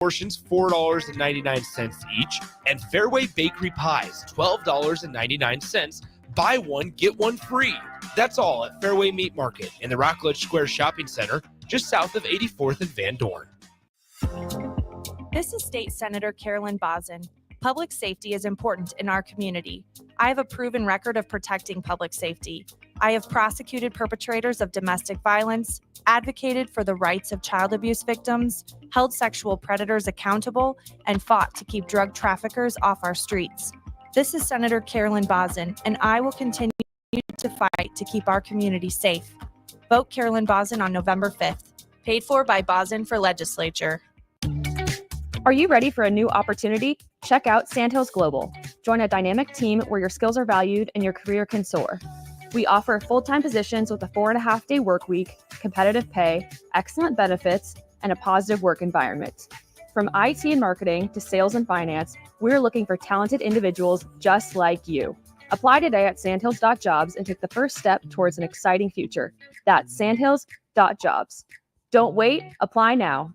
portions $4.99 each, and Fairway Bakery pies $12.99. Buy one, get one free. That's all at Fairway Meat Market in the Rockledge Square Shopping Center, just south of 84th and Van Dorn. This is State Senator Carolyn Bosson. Public safety is important in our community. I have a proven record of protecting public safety. I have prosecuted perpetrators of domestic violence, advocated for the rights of child abuse victims, held sexual predators accountable, and fought to keep drug traffickers off our streets. This is Senator Carolyn Bosson, and I will continue to fight to keep our community safe. Vote Carolyn Bosson on November 5th. Paid for by Bosson for Legislature. Are you ready for a new opportunity? Check out Sandhills Global. Join a dynamic team where your skills are valued and your career can soar. We offer full-time positions with a 4.5-day work week, competitive pay, excellent benefits, and a positive work environment. From IT and marketing to sales and finance, we're looking for talented individuals just like you. Apply today at sandhills.jobs and take the first step towards an exciting future. That's sandhills.jobs. Don't wait, apply now.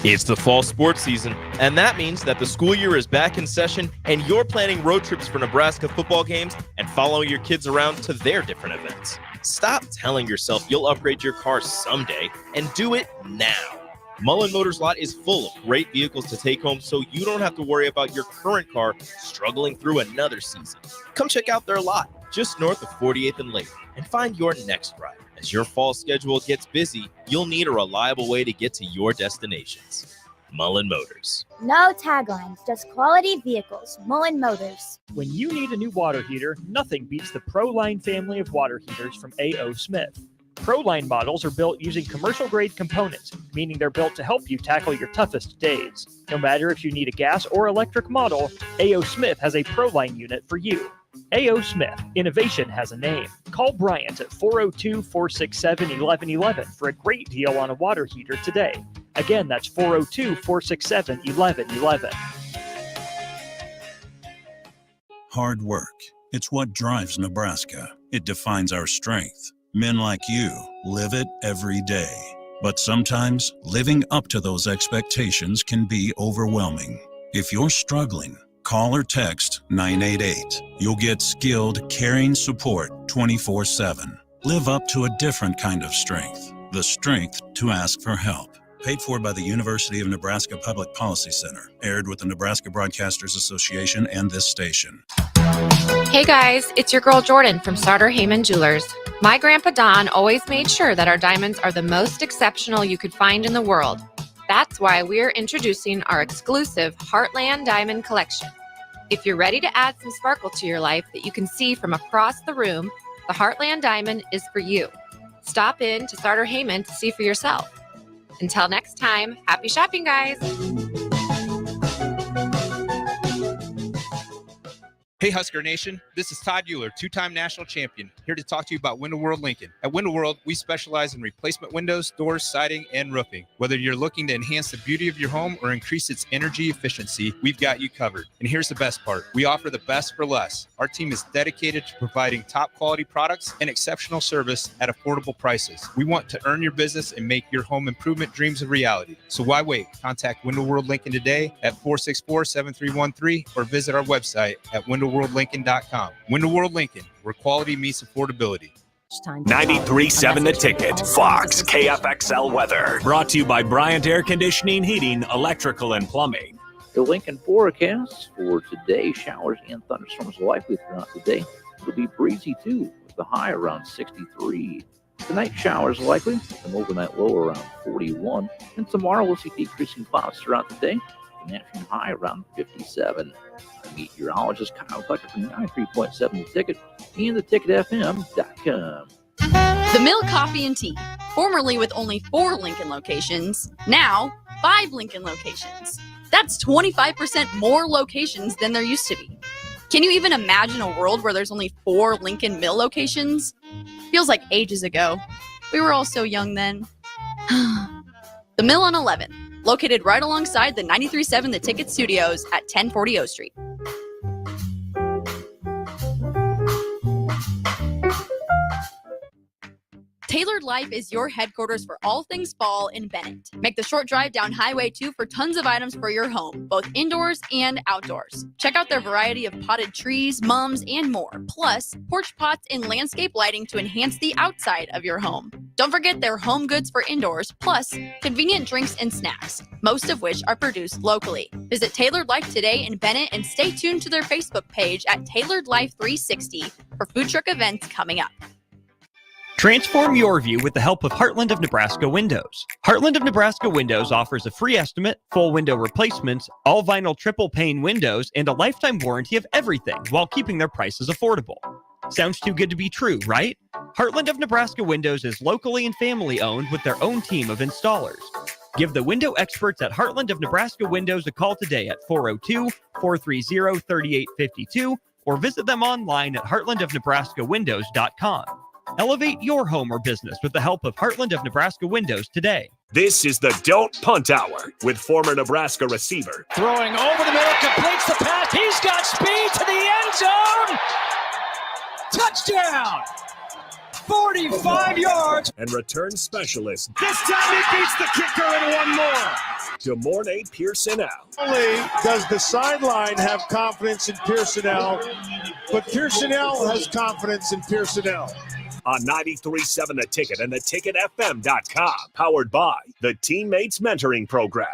It's the fall sports season, and that means that the school year is back in session and you're planning road trips for Nebraska football games and following your kids around to their different events. Stop telling yourself you'll upgrade your car someday and do it now. Mullen Motors Lot is full of great vehicles to take home so you don't have to worry about your current car struggling through another season. Come check out their lot just north of 48th and Lake and find your next ride. As your fall schedule gets busy, you'll need a reliable way to get to your destinations. Mullen Motors. No taglines, just quality vehicles. Mullen Motors. When you need a new water heater, nothing beats the ProLine family of water heaters from A.O. Smith. ProLine models are built using commercial-grade components, meaning they're built to help you tackle your toughest days. No matter if you need a gas or electric model, A.O. Smith has a ProLine unit for you. A.O. Smith, innovation has a name. Call Bryant at 402-467-1111 for a great deal on a water heater today. Again, that's 402-467-1111. Hard work. It's what drives Nebraska. It defines our strength. Men like you live it every day. But sometimes living up to those expectations can be overwhelming. If you're struggling, call or text 988. You'll get skilled, caring support 24/7. Live up to a different kind of strength, the strength to ask for help. Paid for by the University of Nebraska Public Policy Center. Aired with the Nebraska Broadcasters Association and this station. Hey guys, it's your girl Jordan from Sartor Heyman Jewelers. My grandpa Don always made sure that our diamonds are the most exceptional you could find in the world. That's why we're introducing our exclusive Heartland Diamond Collection. If you're ready to add some sparkle to your life that you can see from across the room, the Heartland Diamond is for you. Stop in to Sartor Heyman to see for yourself. Until next time, happy shopping, guys. Hey Husker Nation, this is Todd Euler, two-time national champion, here to talk to you about Window World Lincoln. At Window World, we specialize in replacement windows, doors, siding, and roofing. Whether you're looking to enhance the beauty of your home or increase its energy efficiency, we've got you covered. And here's the best part. We offer the best for less. Our team is dedicated to providing top quality products and exceptional service at affordable prices. We want to earn your business and make your home improvement dreams a reality. So why wait? Contact Window World Lincoln today at 464-7313 or visit our website at windowworldlincoln.com. Window World Lincoln, where quality meets affordability. 93.7 The Ticket, Fox, KFXL weather. Brought to you by Bryant Air Conditioning, Heating, Electrical, and Plumbing. The Lincoln forecast for today, showers and thunderstorms likely throughout the day. It'll be breezy too, with the high around 63. Tonight, showers likely, an overnight low around 41. And tomorrow, we'll see decreasing clouds throughout the day, an afternoon high around 57. Meteorologist Kyle Tucker from 93.7 The Ticket and theticketfm.com. The Mill Coffee and Tea, formerly with only 4 Lincoln locations, now 5 Lincoln locations. That's 25% more locations than there used to be. Can you even imagine a world where there's only 4 Lincoln Mill locations? Feels like ages ago. We were all so young then. The Mill on 11, located right alongside the 93.7 The Ticket Studios at 1040 O Street. Tailored Life is your headquarters for all things fall in Bennett. Make the short drive down Highway 2 for tons of items for your home, both indoors and outdoors. Check out their variety of potted trees, mums, and more. Plus, porch pots and landscape lighting to enhance the outside of your home. Don't forget their home goods for indoors, plus convenient drinks and snacks, most of which are produced locally. Visit Tailored Life today in Bennett and stay tuned to their Facebook page at Tailored Life 360 for food truck events coming up. Transform your view with the help of Heartland of Nebraska Windows. Heartland of Nebraska Windows offers a free estimate, full window replacements, all vinyl triple pane windows, and a lifetime warranty of everything while keeping their prices affordable. Sounds too good to be true, right? Heartland of Nebraska Windows is locally and family owned with their own team of installers. Give the window experts at Heartland of Nebraska Windows a call today at 402-430-3852 or visit them online at heartlandofnebraskawindows.com. Elevate your home or business with the help of Heartland of Nebraska Windows today. This is the Don't Punt Hour with former Nebraska receiver. Throwing over the middle, completes the pass. He's got speed to the end zone. Touchdown! 45 yards. And return specialist. This time he beats the kicker and one more. DeMornay Pierson-El. Only does the sideline have confidence in Pierson-El, but Pierson-El has confidence in Pierson-El. On 93.7 The Ticket and theticketfm.com. Powered by the Teammates Mentoring Program.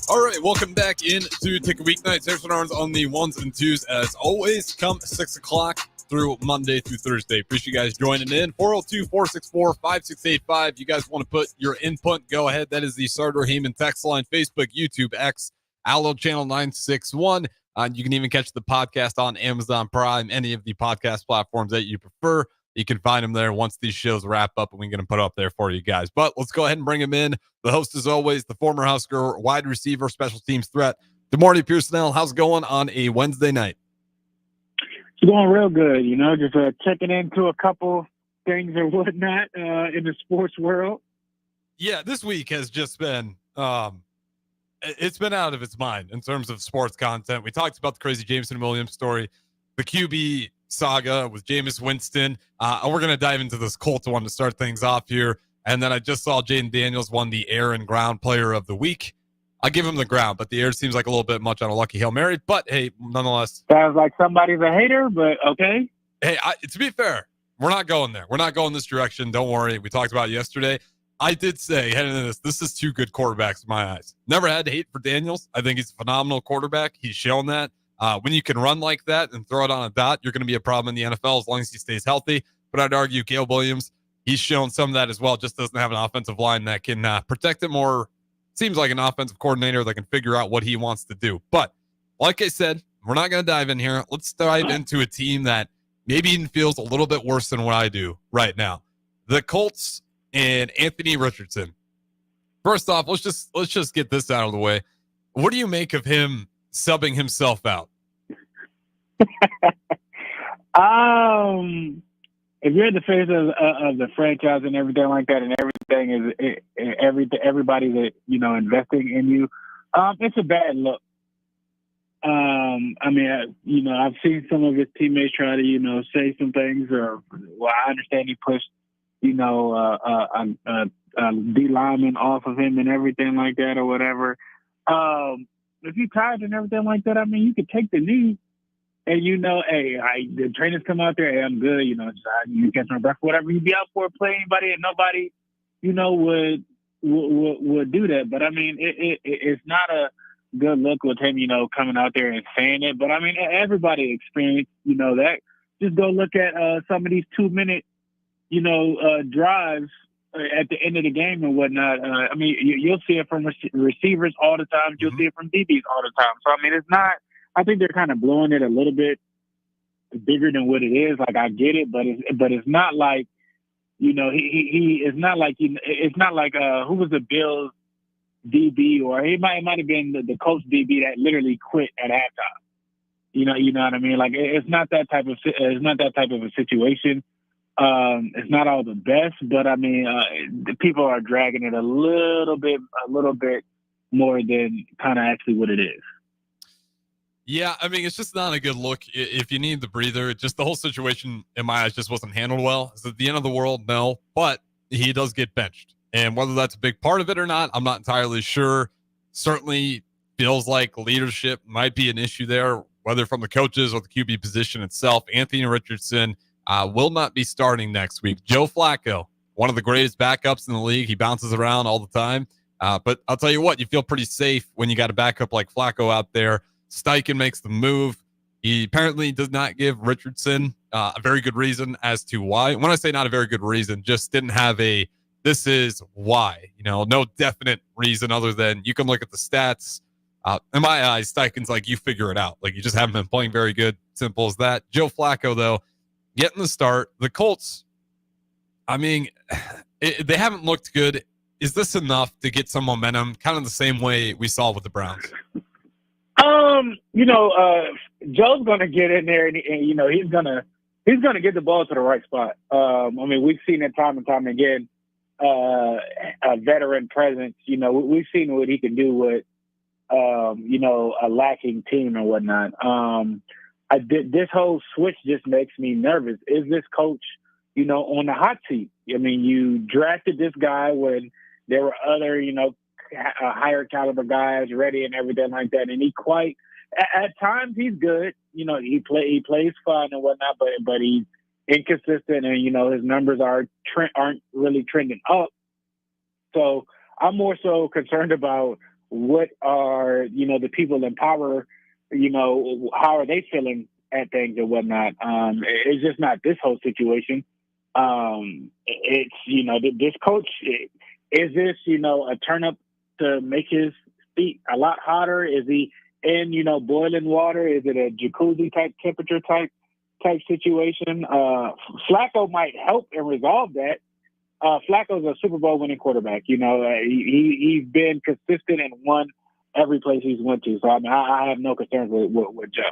All right, welcome back into Ticket Weeknights. Harrison Arns on the ones and twos as always. Come 6 o'clock through Monday through Thursday. Appreciate you guys joining in. 402-464-5685. You guys want to put your input, go ahead. That is the Sartor Heyman text line, Facebook, YouTube, X, Allo Channel 961. You can even catch the podcast on Amazon Prime, any of the podcast platforms that you prefer. You can find them there once these shows wrap up, and we're going to put up there for you guys. But let's go ahead and bring him in. The host, as always, the former Husker wide receiver, special teams threat. Good morning, Pierson-El. How's it going on a Wednesday night? It's going real good, just checking into a couple things or whatnot in the sports world. Yeah, this week has just been it's been out of its mind in terms of sports content. We talked about the crazy Jameson Williams story, the QB saga with Jameis Winston. And we're going to dive into this Colts one to start things off here. And then I just saw Jaden Daniels won the air and ground player of the week. I'll give him the ground, but the air seems like a little bit much on a lucky Hail Mary. But, hey, nonetheless. Sounds like somebody's a hater, but okay. Hey, to be fair, we're not going there. We're not going this direction. Don't worry. We talked about it yesterday. I did say, heading into this is two good quarterbacks in my eyes. Never had to hate for Daniels. I think he's a phenomenal quarterback. He's shown that. When you can run like that and throw it on a dot, you're going to be a problem in the NFL as long as he stays healthy. But I'd argue Caleb Williams, he's shown some of that as well, just doesn't have an offensive line that can protect him or seems like an offensive coordinator that can figure out what he wants to do. But like I said, we're not going to dive in here. Let's dive into a team that maybe even feels a little bit worse than what I do right now. The Colts and Anthony Richardson. First off, let's just get this out of the way. What do you make of him subbing himself out? If you're at the face of the franchise and everything like that, and everything is everybody that investing in you, it's a bad look. I've seen some of his teammates try to say some things, or I understand he pushed D lineman off of him and everything like that, or whatever. If you're tired and everything like that, you could take the knee and the trainers come out there, hey, I'm good, you catch my breath, whatever. You'd be out for a play, anybody and nobody, would do that. But it's not a good look with him, coming out there and saying it. But everybody experienced, that. Just go look at some of these 2-minute, drives at the end of the game and whatnot. You'll see it from receivers all the time. You'll see it from DBs all the time. So, it's not, I think they're kind of blowing it a little bit bigger than what it is. Like, I get it, but it's not like, it's not like who was the Bills DB, or he might have been the Colts DB that literally quit at halftime. You know what I mean? Like, it's not that type of a situation. It's not all the best, but I mean, the people are dragging it a little bit more than kind of actually what it is. Yeah, I mean, it's just not a good look. If you need the breather, just the whole situation in my eyes just wasn't handled well. Is it the end of the world? No, but he does get benched. And whether that's a big part of it or not, I'm not entirely sure. Certainly feels like leadership might be an issue there, whether from the coaches or the QB position itself. Anthony Richardson will not be starting next week. Joe Flacco, one of the greatest backups in the league. He bounces around all the time. But I'll tell you what, you feel pretty safe when you got a backup like Flacco out there. Steichen makes the move. He apparently does not give Richardson a very good reason as to why. When I say not a very good reason, just didn't have this is why. No definite reason other than you can look at the stats. In my eyes, Steichen's like, you figure it out. Like, you just haven't been playing very good. Simple as that. Joe Flacco, though, getting the start. The Colts, I mean, they haven't looked good. Is this enough to get some momentum? Kind of the same way we saw with the Browns. Joe's gonna get in there, and he's gonna get the ball to the right spot. I mean, we've seen it time and time again. A veteran presence. We've seen what he can do with, a lacking team and whatnot. This whole switch just makes me nervous. Is this coach, on the hot seat? I mean, you drafted this guy when there were other, higher caliber guys ready and everything like that. And at times he's good. He plays fun and whatnot, but he's inconsistent, and his numbers aren't really trending up. So I'm more so concerned about what are the people in power. How are they feeling at things and whatnot? It's just not this whole situation. It's this coach. Is this a turn up to make his feet a lot hotter? Is he in boiling water? Is it a jacuzzi type temperature type situation? Flacco might help and resolve that. Flacco's a Super Bowl winning quarterback. He's been consistent and won every place he's went to. So I have no concerns with Joe.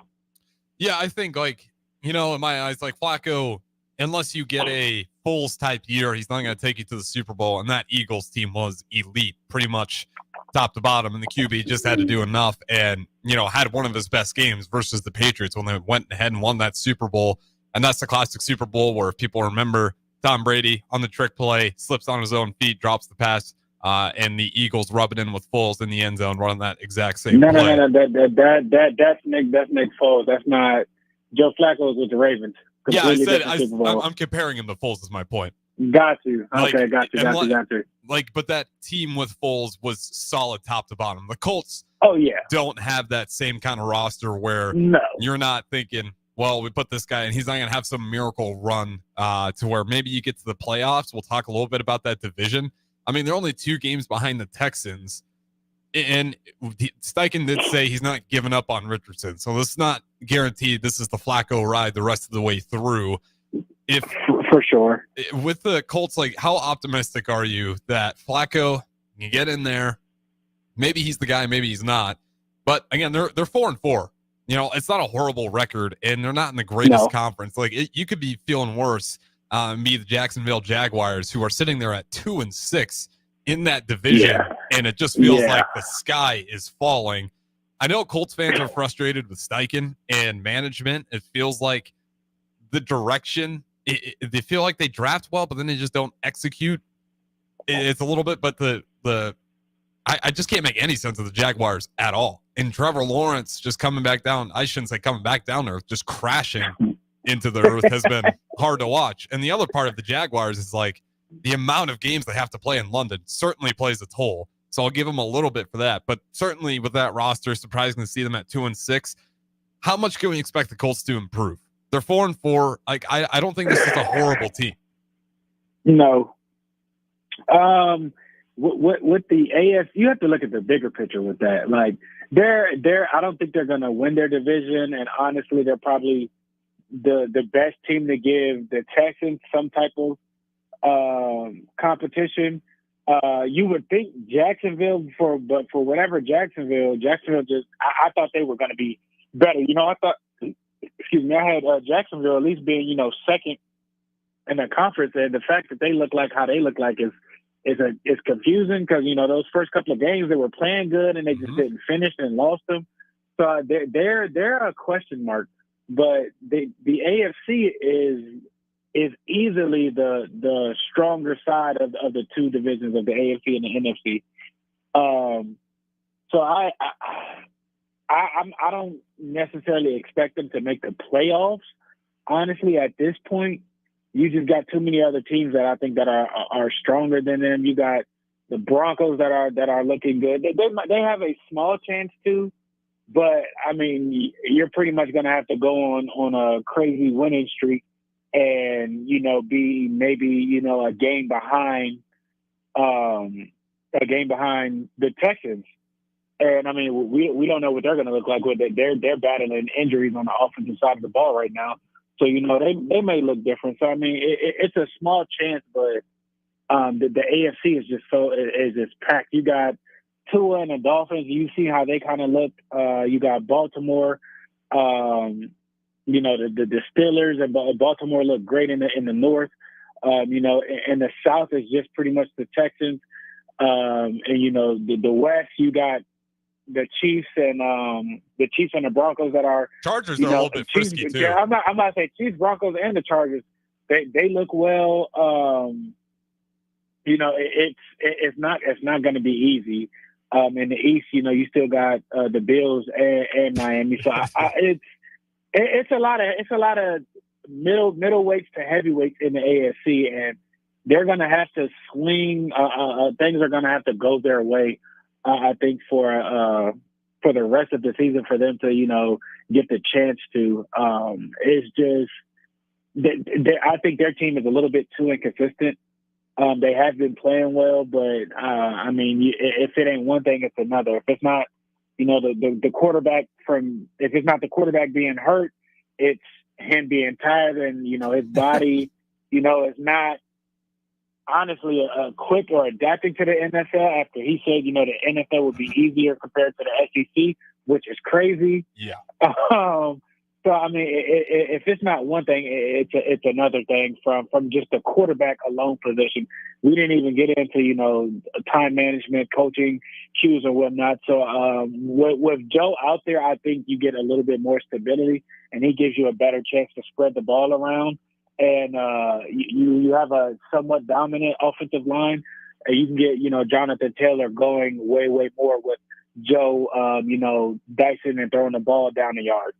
Yeah, I think in my eyes, Flacco, unless you get a Foles type year, he's not going to take you to the Super Bowl. And that Eagles team was elite, pretty much top to bottom. And the QB just had to do enough and, had one of his best games versus the Patriots when they went ahead and won that Super Bowl. And that's the classic Super Bowl where if people remember, Tom Brady on the trick play, slips on his own feet, drops the pass, and the Eagles rub it in with Foles in the end zone, running that exact same play. No. That's Nick Foles. That's not Joe Flacco's with the Ravens. Yeah, I'm comparing him to Foles is my point. Got you. Okay, got you. But that team with Foles was solid top to bottom. The Colts don't have that same kind of roster where you're not thinking, well, we put this guy and he's not going to have some miracle run to where maybe you get to the playoffs. We'll talk a little bit about that division. I mean, they're only 2 games behind the Texans. And Steichen did say he's not giving up on Richardson. So this is not guaranteed this is the Flacco ride the rest of the way through. For sure. With the Colts, how optimistic are you that Flacco can get in there? Maybe he's the guy, maybe he's not. But again, they're 4-4. It's not a horrible record, and they're not in the greatest conference. You could be feeling worse. Be the Jacksonville Jaguars, who are sitting there at 2-6 in that division, and it just feels like the sky is falling. I know Colts fans are frustrated with Steichen and management. It feels like the direction, they feel like they draft well, but then they just don't execute. It's a little bit, but I just can't make any sense of the Jaguars at all. And Trevor Lawrence just coming back down. I shouldn't say coming back down there, just crashing into the earth has been hard to watch. And the other part of the Jaguars is the amount of games they have to play in London certainly plays a toll. So I'll give them a little bit for that. But certainly with that roster, surprising to see them at 2-6. How much can we expect the Colts to improve? They're 4-4. I don't think this is a horrible team. No. With the AFC, you have to look at the bigger picture with that. I don't think they're going to win their division, and honestly, they're probably the best team to give the Texans some type of competition. You would think Jacksonville, but for whatever Jacksonville just I thought they were going to be better. I thought, I had Jacksonville at least being second the conference, and the fact that they look like how they look like is confusing because those first couple of games they were playing good and they just didn't finish and lost them. So they're a question mark. But the AFC is easily the stronger side of the two divisions of the AFC and the NFC. So I don't necessarily expect them to make the playoffs. Honestly, at this point, you just got too many other teams that I think that are stronger than them. You got the Broncos that are looking good. They have a small chance to, but I mean, you're pretty much going to have to go on a crazy winning streak, and be maybe a game behind the Texans. And I mean, we don't know what they're going to look like with it. They're battling injuries on the offensive side of the ball right now. So, they may look different. So, I mean, it's a small chance, but the AFC is just packed. You got Tua and the Dolphins. You see how they kind of look. You got Baltimore. The Steelers and Baltimore look great in the North. And the South is just pretty much the Texans. And the West, you got the Chiefs and the Broncos that are Chargers are a little bit frisky too. Yeah, I'm not saying Chiefs, Broncos, and the Chargers. They look well. It's not going to be easy. In the East, you still got the Bills and Miami. So it's a lot of middleweights to heavyweights in the AFC, and they're going to have to swing. Things are going to have to go their way. I think for the rest of the season, for them to get the chance to. It's just I think their team is a little bit too inconsistent. They have been playing well, but I mean, if it ain't one thing, it's another. If it's not, the quarterback if it's not the quarterback being hurt, it's him being tired, and his body, is not honestly quick or adapting to the NFL. After he said, the NFL would be easier compared to the SEC, which is crazy. Yeah. So I mean, if it's not one thing, it's another thing from just the quarterback alone position. We didn't even get into time management, coaching cues or whatnot. So with Joe out there, I think you get a little bit more stability, and he gives you a better chance to spread the ball around. And you have a somewhat dominant offensive line, and you can get Jonathan Taylor going way more with Joe dicing and throwing the ball down the yard.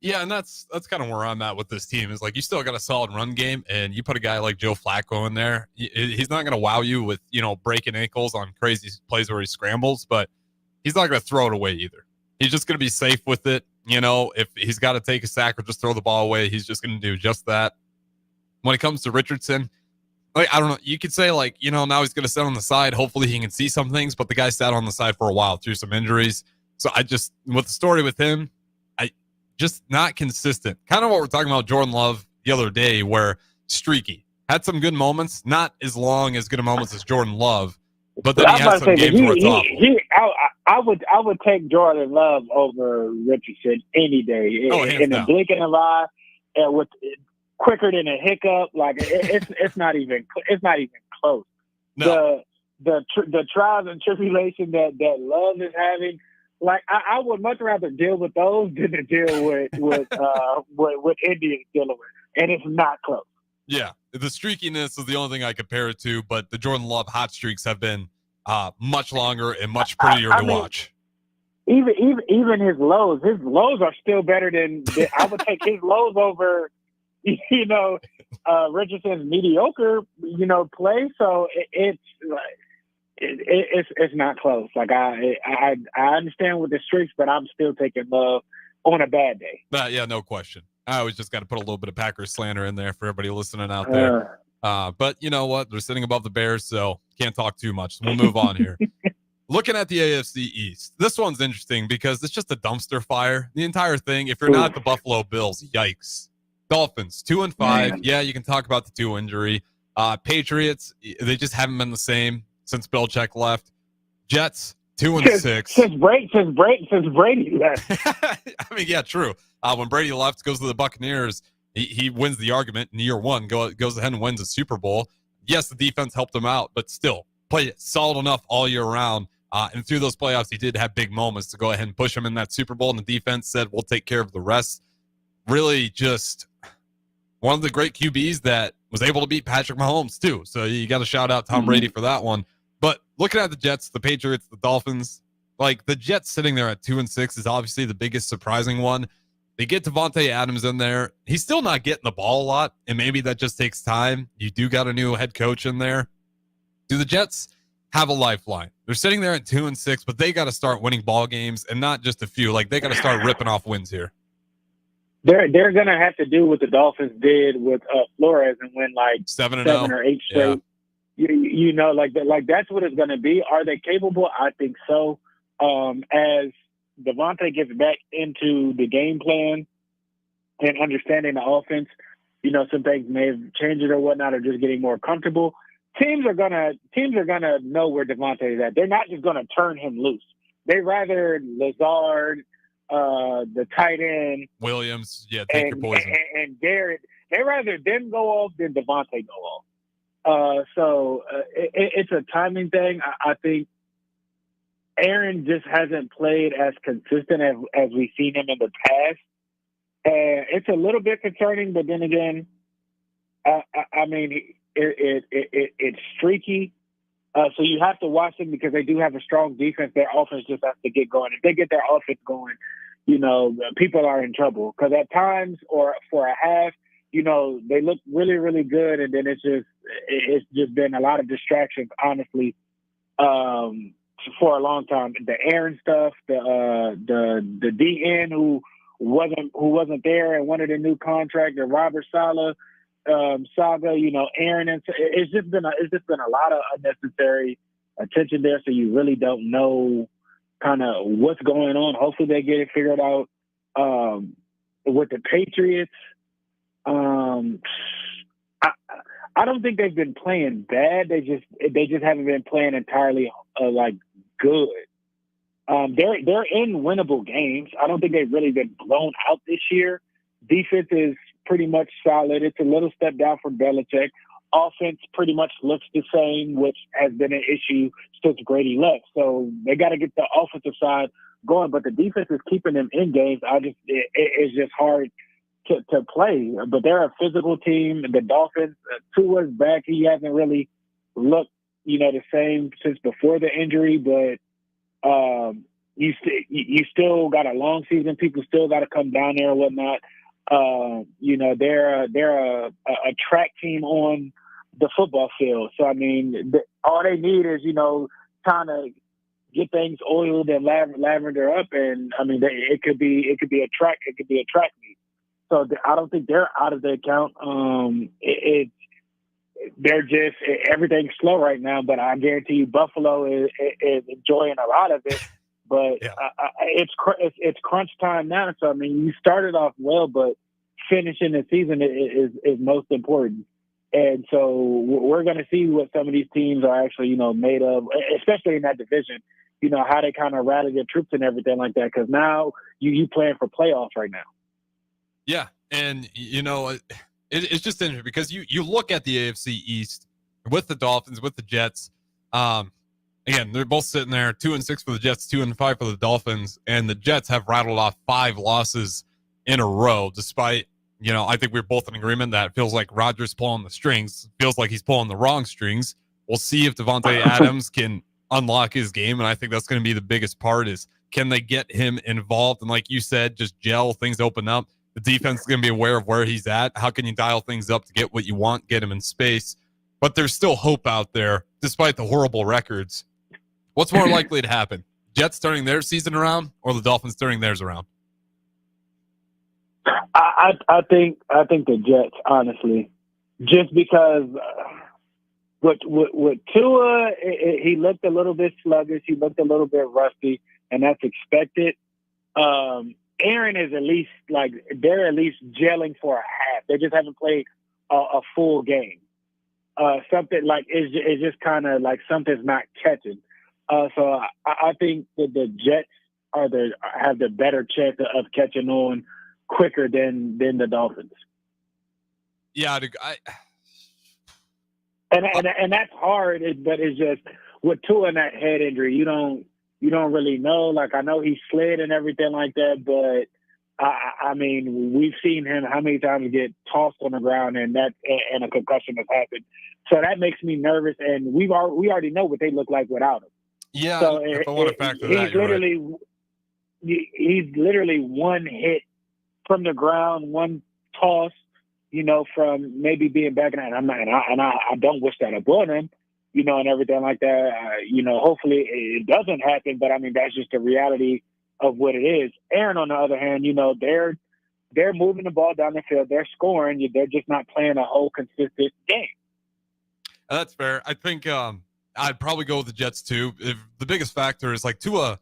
Yeah, and that's kind of where I'm at with this team. Is like you still got a solid run game, and you put a guy like Joe Flacco in there. He's not going to wow you with breaking ankles on crazy plays where he scrambles, but he's not going to throw it away either. He's just going to be safe with it. If he's got to take a sack or just throw the ball away, he's just going to do just that. When it comes to Richardson, I don't know. You could say now he's going to sit on the side. Hopefully he can see some things, but the guy sat on the side for a while through some injuries. So with the story with him, just not consistent. Kind of what we're talking about Jordan Love the other day, where streaky. Had some good moments, not as long as good moments as Jordan Love, but then he had some games where it's awful. I would take Jordan Love over Richardson any day. In a blink of an eye, with quicker than a hiccup. Like it's not even close. No. The trials and tribulation that Love is having. Like I would much rather deal with those than to deal with Indians dealing with, and it's not close. Yeah, the streakiness is the only thing I compare it to, but the Jordan Love hot streaks have been much longer and much prettier to watch. Even his lows are still better than I would take his lows over, Richardson's mediocre, play. So it's not close. Like I understand with the streaks, but I'm still taking Love on a bad day. Yeah, no question. I always just got to put a little bit of Packers slander in there for everybody listening out there. But you know what? They're sitting above the Bears, so can't talk too much. So we'll move on here. Looking at the AFC East, this one's interesting because it's just a dumpster fire. The entire thing. If you're not the Buffalo Bills, yikes. Dolphins 2-5. Yeah, you can talk about the Tua injury. Patriots, they just haven't been the same since Belichick left. Jets 2-6. Since Brady left. I mean, yeah, true. When Brady left, goes to the Buccaneers. He wins the argument in year one, goes ahead and wins a Super Bowl. Yes, the defense helped him out, but still played solid enough all year round. And through those playoffs, he did have big moments to go ahead and push him in that Super Bowl, and the defense said, we'll take care of the rest. Really just one of the great QBs that was able to beat Patrick Mahomes, too. So you got to shout out Tom Brady for that one. But looking at the Jets, the Patriots, the Dolphins, like the Jets sitting there at 2-6 is obviously the biggest surprising one. They get Devontae Adams in there. He's still not getting the ball a lot, and maybe that just takes time. You do got a new head coach in there. Do the Jets have a lifeline? They're sitting there at 2-6, but they got to start winning ball games, and not just a few. Like, they got to start ripping off wins here. They're gonna have to do what the Dolphins did with Flores and win like 7 or 8 straight. Yeah. You know, like that's what it's gonna be. Are they capable? I think so. As Devontae gets back into the game plan and understanding the offense, you know, some things may have changed it or whatnot, or just getting more comfortable. Teams are gonna know where Devontae is at. They're not just gonna turn him loose. They rather Lazard, the tight end, Williams, take your poison, and Garrett. They rather them go off than Devontae go off. So it's a timing thing. I think Aaron just hasn't played as consistent as we've seen him in the past. It's a little bit concerning, but then again, I mean, it's streaky. So you have to watch them because they do have a strong defense. Their offense just has to get going. If they get their offense going, you know, people are in trouble. Because at times or for a half, you know, they look really, really good, and then it's just been a lot of distractions, honestly, for a long time. The Aaron stuff, the DN who wasn't there and wanted a new contract, the Robert Saleh saga, you know, Aaron, and it's just been a lot of unnecessary attention there. So you really don't know kind of what's going on. Hopefully they get it figured out. With the Patriots, I don't think they've been playing bad. They just haven't been playing entirely like good. They're in winnable games. I don't think they've really been blown out this year. Defense is pretty much solid. It's a little step down from Belichick. Offense pretty much looks the same, which has been an issue since Grady left. So they got to get the offensive side going, but the defense is keeping them in games. It's just hard to play. But they're a physical team. The Dolphins, Tua's back. He hasn't really looked, you know, the same since before the injury, but you still got a long season. People still got to come down there and whatnot. You know, they're a track team on the football field. So, I mean, all they need is, you know, kind of get things oiled and lavender up. And I mean, it could be a track meet. So I don't think they're out of the account. They're just, everything's slow right now, but I guarantee you Buffalo is enjoying a lot of it. But it's crunch time now. So, I mean, you started off well, but finishing the season is most important. And so we're going to see what some of these teams are actually, you know, made of, especially in that division, you know, how they kind of rally their troops and everything like that. Because now you playing for playoffs right now. Yeah. And, you know, it's just interesting because you look at the AFC East with the Dolphins, with the Jets. Again, they're both sitting there 2-6 for the Jets, 2-5 for the Dolphins, and the Jets have rattled off 5 losses in a row, despite, you know, I think we're both in agreement that it feels like Rodgers pulling the strings. Feels like he's pulling the wrong strings. We'll see if Devontae Adams can unlock his game, and I think that's going to be the biggest part is can they get him involved? And like you said, just gel, things open up. The defense is going to be aware of where he's at. How can you dial things up to get what you want, get him in space? But there's still hope out there, despite the horrible records. What's more likely to happen? Jets turning their season around or the Dolphins turning theirs around? I think the Jets, honestly, just because with Tua, he looked a little bit sluggish. He looked a little bit rusty, and that's expected. Aaron is they're at least gelling for a half. They just haven't played a full game. Something like it's just kind of like something's not catching. So I think that the Jets have the better chance of catching on quicker than the Dolphins. Yeah, and that's hard. But it's just with Tua and that head injury, you don't really know. Like, I know he slid and everything like that, but I mean, we've seen him how many times get tossed on the ground and a concussion has happened. So that makes me nervous, and we already know what they look like without him. Yeah, so if I want to factor that, he's literally one hit from the ground, one toss, from maybe being back in that. I don't wish that upon him, and everything like that. Hopefully it doesn't happen, but I mean, that's just the reality of what it is. Aaron, on the other hand, they're moving the ball down the field, they're scoring, they're just not playing a whole consistent game. That's fair. I think I'd probably go with the Jets too. If the biggest factor is like Tua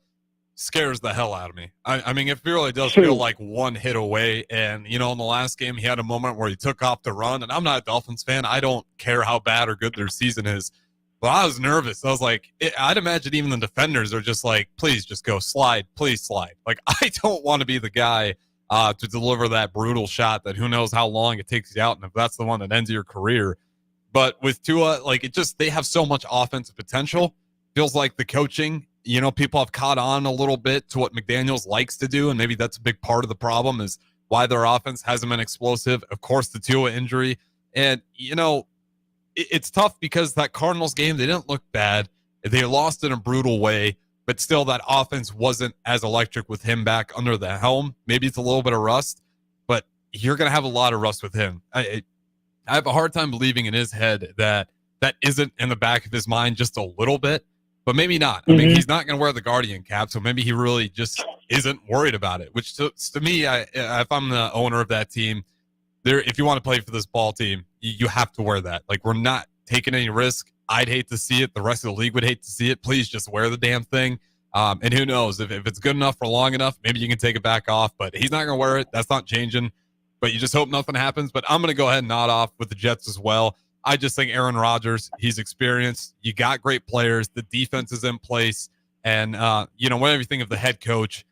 scares the hell out of me. I mean, it really does feel like one hit away. And, in the last game, he had a moment where he took off to run. And I'm not a Dolphins fan. I don't care how bad or good their season is. But I was nervous. I was like, I'd imagine even the defenders are just like, please just go slide. Please slide. Like, I don't want to be the guy to deliver that brutal shot that who knows how long it takes you out. And if that's the one that ends your career. But with Tua, like, they have so much offensive potential. Feels like the coaching, people have caught on a little bit to what McDaniels likes to do. And maybe that's a big part of the problem is why their offense hasn't been explosive. Of course, the Tua injury. And, it's tough because that Cardinals game, they didn't look bad. They lost in a brutal way, but still that offense wasn't as electric with him back under the helm. Maybe it's a little bit of rust, but you're going to have a lot of rust with him. I have a hard time believing in his head that isn't in the back of his mind just a little bit, but maybe not. I mean, he's not going to wear the Guardian cap, so maybe he really just isn't worried about it, which to me, if I'm the owner of that team, if you want to play for this ball team, you have to wear that. Like, we're not taking any risk. I'd hate to see it. The rest of the league would hate to see it. Please just wear the damn thing. And who knows, if it's good enough for long enough, maybe you can take it back off, but he's not going to wear it. That's not changing, but you just hope nothing happens. But I'm going to go ahead and nod off with the Jets as well. I just think Aaron Rodgers, he's experienced. You got great players. The defense is in place. And, whatever you think of the head coach,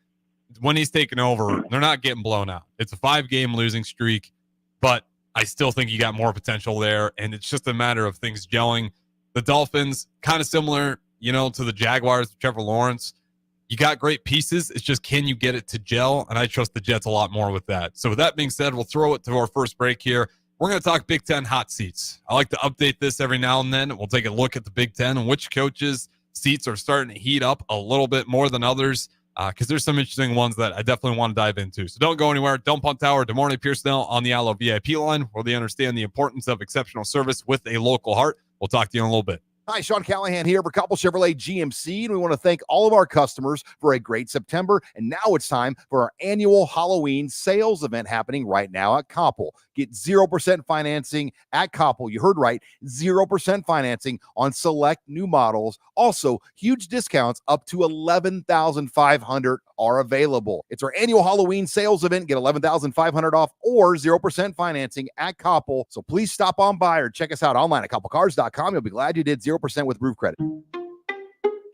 when he's taken over, they're not getting blown out. It's a 5-game losing streak, but I still think you got more potential there. And it's just a matter of things gelling. The Dolphins, kind of similar, to the Jaguars, Trevor Lawrence. You got great pieces. It's just, can you get it to gel? And I trust the Jets a lot more with that. So with that being said, we'll throw it to our first break here. We're going to talk Big Ten hot seats. I like to update this every now and then. We'll take a look at the Big Ten and which coaches' seats are starting to heat up a little bit more than others, because there's some interesting ones that I definitely want to dive into. So don't go anywhere. Don't Punt Tower. Demorne Pierson-El on the Allo VIP line, where they understand the importance of exceptional service with a local heart. We'll talk to you in a little bit. Hi, Sean Callahan here for Koppel Chevrolet GMC, and we want to thank all of our customers for a great September. And now it's time for our annual Halloween sales event happening right now at Koppel. Get 0% financing at Koppel. You heard right, 0% financing on select new models. Also, huge discounts up to $11,500 are available. It's our annual Halloween sales event. Get $11,500 off or 0% financing at Koppel. So please stop on by or check us out online at koppelcars.com. You'll be glad you did. 0% with roof credit.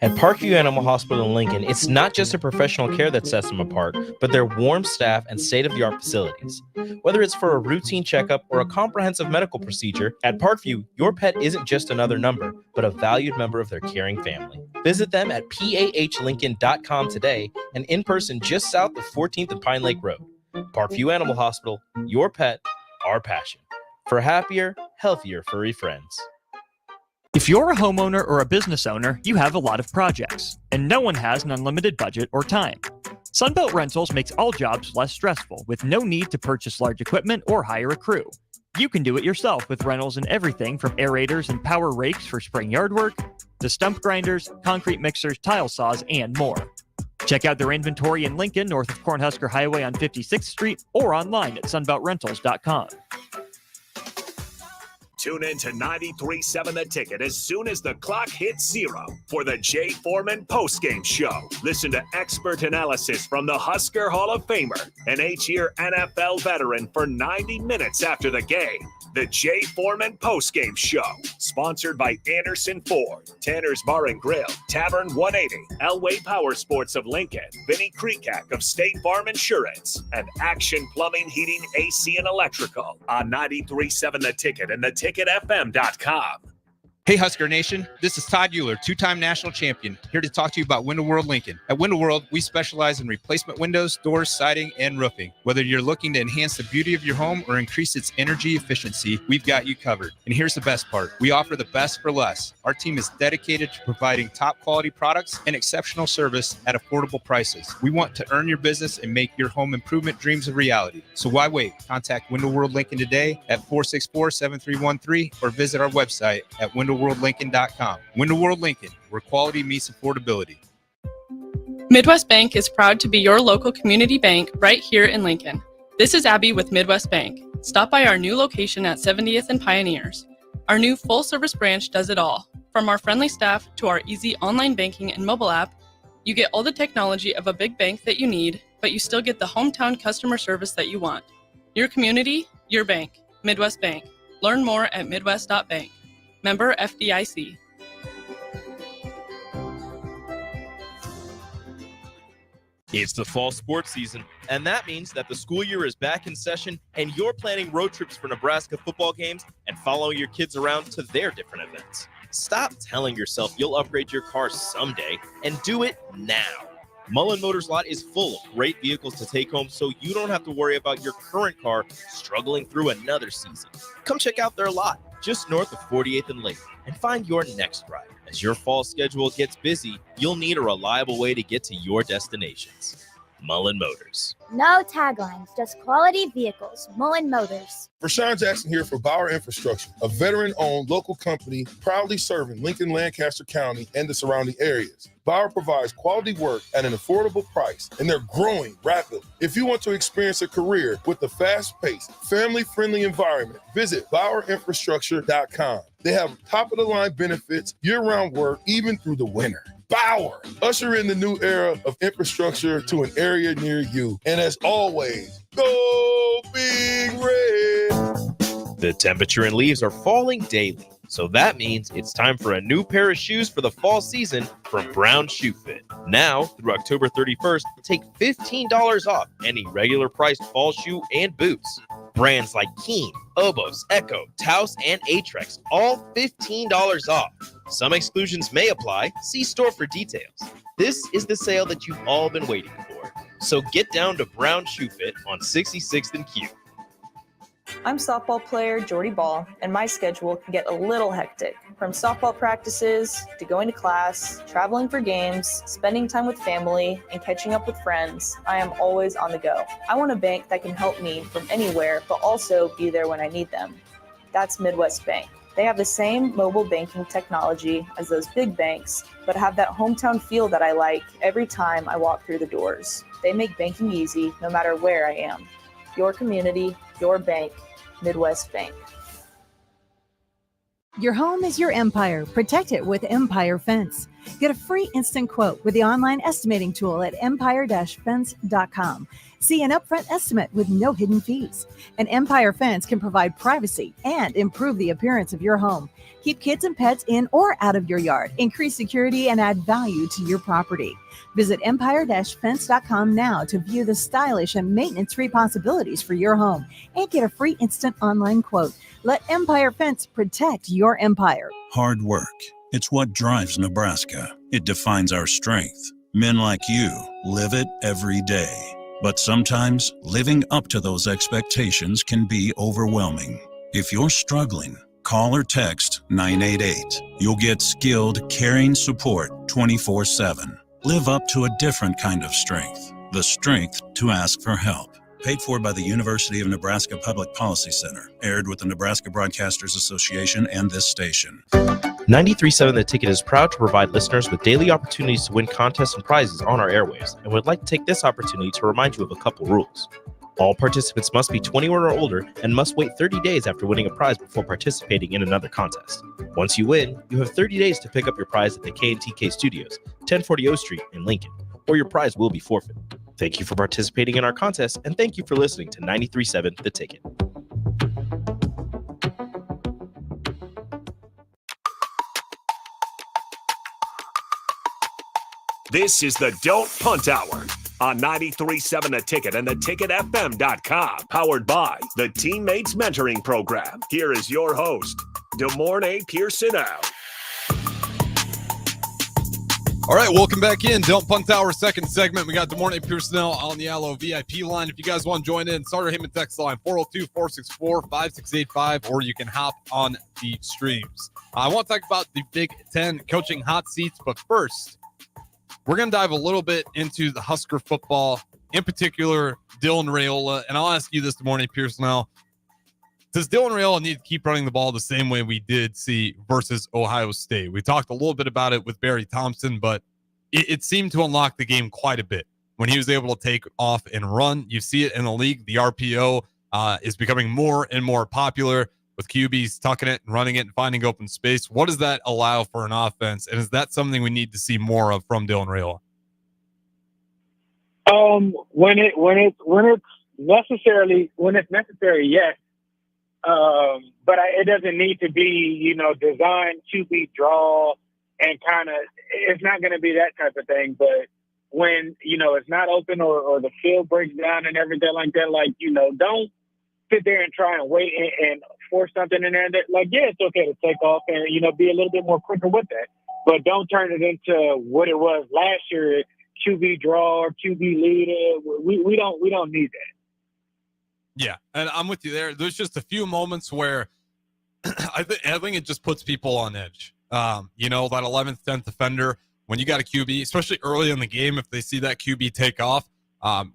At Parkview Animal Hospital in Lincoln, it's not just their professional care that sets them apart, but their warm staff and state-of-the-art facilities. Whether it's for a routine checkup or a comprehensive medical procedure, at Parkview, your pet isn't just another number, but a valued member of their caring family. Visit them at pahlincoln.com today and in person just south of 14th and Pine Lake Road. Parkview Animal Hospital, your pet, our passion. For happier, healthier furry friends. If you're a homeowner or a business owner, you have a lot of projects, and no one has an unlimited budget or time. Sunbelt Rentals makes all jobs less stressful with no need to purchase large equipment or hire a crew. You can do it yourself with rentals in everything from aerators and power rakes for spring yard work to stump grinders, concrete mixers, tile saws, and more. Check out their inventory in Lincoln, north of Cornhusker Highway on 56th Street, or online at sunbeltrentals.com. Tune in to 93.7 The Ticket as soon as the clock hits 0 for the Jay Foreman postgame show. Listen to expert analysis from the Husker Hall of Famer, an 8-year NFL veteran, for 90 minutes after the game. The Jay Foreman postgame show, sponsored by Anderson Ford, Tanner's Bar and Grill, Tavern 180, Elway Power Sports of Lincoln, Vinnie Kreekak of State Farm Insurance, and Action Plumbing, Heating, AC, and Electrical on 93.7 The Ticket and theticketfm.com. Hey Husker Nation, this is Todd Euler, two-time national champion, here to talk to you about Window World Lincoln. At Window World, we specialize in replacement windows, doors, siding, and roofing. Whether you're looking to enhance the beauty of your home or increase its energy efficiency, we've got you covered. And here's the best part. We offer the best for less. Our team is dedicated to providing top quality products and exceptional service at affordable prices. We want to earn your business and make your home improvement dreams a reality. So why wait? Contact Window World Lincoln today at 464-7313 or visit our website at windowworldlincoln.com. Window World Lincoln, where quality meets affordability. Midwest Bank is proud to be your local community bank right here in Lincoln. This is Abby with Midwest Bank. Stop by our new location at 70th and Pioneers. Our new full-service branch does it all. From our friendly staff to our easy online banking and mobile app, you get all the technology of a big bank that you need, but you still get the hometown customer service that you want. Your community, your bank. Midwest Bank. Learn more at midwest.bank. Member FDIC. It's the fall sports season, and that means that the school year is back in session and you're planning road trips for Nebraska football games and following your kids around to their different events. Stop telling yourself you'll upgrade your car someday and do it now. Mullen Motors Lot is full of great vehicles to take home so you don't have to worry about your current car struggling through another season. Come check out their lot just north of 48th and Lake and find your next ride. As your fall schedule gets busy, you'll need a reliable way to get to your destinations. Mullen Motors. No taglines, just quality vehicles. Mullen Motors. Rashawn Jackson here for Bauer Infrastructure, a veteran-owned local company proudly serving Lincoln, Lancaster County, and the surrounding areas. Bauer provides quality work at an affordable price, and they're growing rapidly. If you want to experience a career with a fast-paced, family-friendly environment, visit BauerInfrastructure.com. They have top-of-the-line benefits, year-round work, even through the winter. Bauer, usher in the new era of infrastructure to an area near you. And as always, go Big Red! The temperature and leaves are falling daily, so that means it's time for a new pair of shoes for the fall season from Brown Shoe Fit. Now, through October 31st, take $15 off any regular priced fall shoe and boots. Brands like Keen, Obos, Echo, Taos, and Atrex, all $15 off. Some exclusions may apply. See store for details. This is the sale that you've all been waiting for. So get down to Brown Shoe Fit on 66th and Q. I'm softball player Jordy Ball, and my schedule can get a little hectic. From softball practices to going to class, traveling for games, spending time with family, and catching up with friends, I am always on the go. I want a bank that can help me from anywhere, but also be there when I need them. That's Midwest Bank. They have the same mobile banking technology as those big banks, but have that hometown feel that I like every time I walk through the doors. They make banking easy no matter where I am. Your community, your bank, Midwest Bank. Your home is your empire. Protect it with Empire Fence. Get a free instant quote with the online estimating tool at empire-fence.com. See an upfront estimate with no hidden fees. An Empire Fence can provide privacy and improve the appearance of your home. Keep kids and pets in or out of your yard. Increase security and add value to your property. Visit empire-fence.com now to view the stylish and maintenance-free possibilities for your home and get a free instant online quote. Let Empire Fence protect your empire. Hard work. It's what drives Nebraska. It defines our strength. Men like you live it every day. But sometimes living up to those expectations can be overwhelming. If you're struggling, call or text 988. You'll get skilled, caring support 24/7. Live up to a different kind of strength. The strength to ask for help. Paid for by the University of Nebraska Public Policy Center. Aired with the Nebraska Broadcasters Association and this station. 93.7 The Ticket is proud to provide listeners with daily opportunities to win contests and prizes on our airwaves, and would like to take this opportunity to remind you of a couple rules. All participants must be 21 or older and must wait 30 days after winning a prize before participating in another contest. Once you win, you have 30 days to pick up your prize at the K&TK Studios, 1040 O Street in Lincoln, or your prize will be forfeit. Thank you for participating in our contest, and thank you for listening to 93.7 The Ticket. This is the Don't Punt Hour on 93.7 The Ticket and theticketfm.com. Powered by the Teammates Mentoring Program. Here is your host, DeMornay Pierson-El. All right, welcome back in. Don't Punt Hour, second segment. We got DeMornay Pierson-El on the Allo VIP line. If you guys want to join in, Starter Heyman text line 402-464-5685, or you can hop on the streams. I want to talk about the Big Ten coaching hot seats, but first, we're going to dive a little bit into the Husker football, in particular, Dylan Raiola. And I'll ask you this morning, Pierson-El. Does Dylan Raiola need to keep running the ball the same way we did see versus Ohio State? We talked a little bit about it with Barry Thompson, but it seemed to unlock the game quite a bit when he was able to take off and run. You see it in the league. The RPO is becoming more and more popular, with QBs tucking it and running it and finding open space. What does that allow for an offense? And is that something we need to see more of from Dylan Raiola? When it's necessary, yes. But it doesn't need to be, designed to be draw and kind of, it's not going to be that type of thing. But when, it's not open or the field breaks down and everything like that, don't sit there and try and wait and force something in there that, it's okay to take off and, be a little bit more quicker with that. But don't turn it into what it was last year, QB draw or QB leader. We don't need that. Yeah, and I'm with you there. There's just a few moments where I think it just puts people on edge. That 11th, 10th defender, when you got a QB, especially early in the game, if they see that QB take off,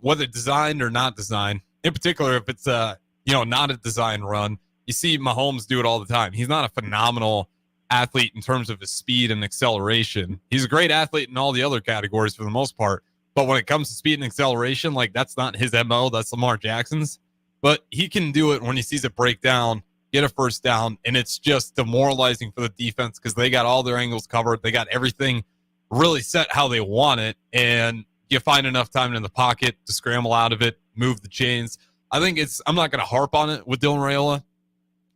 whether designed or not designed, in particular, if it's not a design run, you see Mahomes do it all the time. He's not a phenomenal athlete in terms of his speed and acceleration. He's a great athlete in all the other categories for the most part. But when it comes to speed and acceleration, that's not his MO. That's Lamar Jackson's. But he can do it when he sees it break down, get a first down, and it's just demoralizing for the defense because they got all their angles covered. They got everything really set how they want it, and you find enough time in the pocket to scramble out of it, move the chains. I think I'm not going to harp on it with Dylan Raiola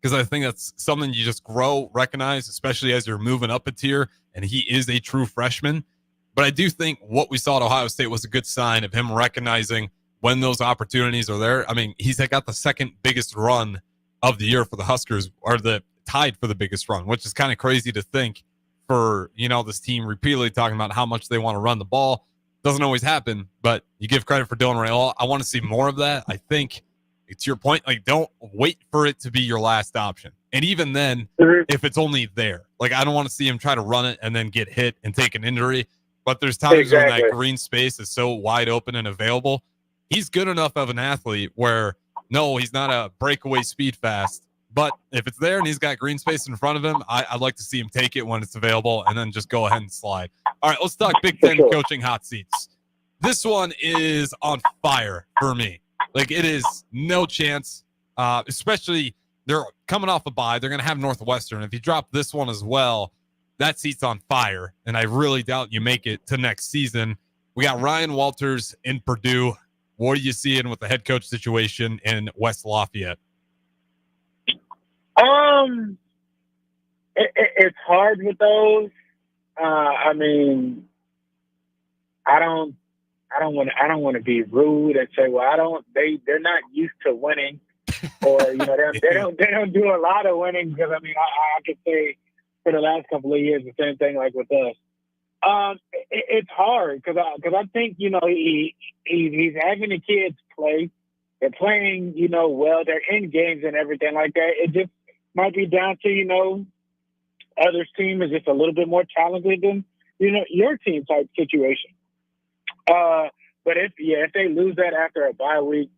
because I think that's something you just recognize, especially as you're moving up a tier, and he is a true freshman. But I do think what we saw at Ohio State was a good sign of him recognizing when those opportunities are there. I mean, he's got the second biggest run of the year for the Huskers, or tied for the biggest run, which is kind of crazy to think for, this team repeatedly talking about how much they want to run the ball. Doesn't always happen, but you give credit for Dylan Raiola. I want to see more of that. I think, to your point, don't wait for it to be your last option. And even then, if it's only there, I don't want to see him try to run it and then get hit and take an injury. But there's times when that green space is so wide open and available. He's good enough of an athlete where, no, he's not a breakaway speed fast. But if it's there and he's got green space in front of him, I'd like to see him take it when it's available and then just go ahead and slide. All right, let's talk Big Ten coaching hot seats. This one is on fire for me. It is no chance, especially they're coming off a bye. They're going to have Northwestern. If you drop this one as well, that seat's on fire, and I really doubt you make it to next season. We got Ryan Walters in Purdue. What are you seeing with the head coach situation in West Lafayette? It's hard with those. I don't want to be rude and say, well, they're not used to winning, or they don't do a lot of winning, because I could say for the last couple of years the same thing like with us. It's hard because I think he's having the kids play. They're playing well. They're in games and everything like that. It just might be down to others' team is just a little bit more talented than your team type situation. But if they lose that after a bye week,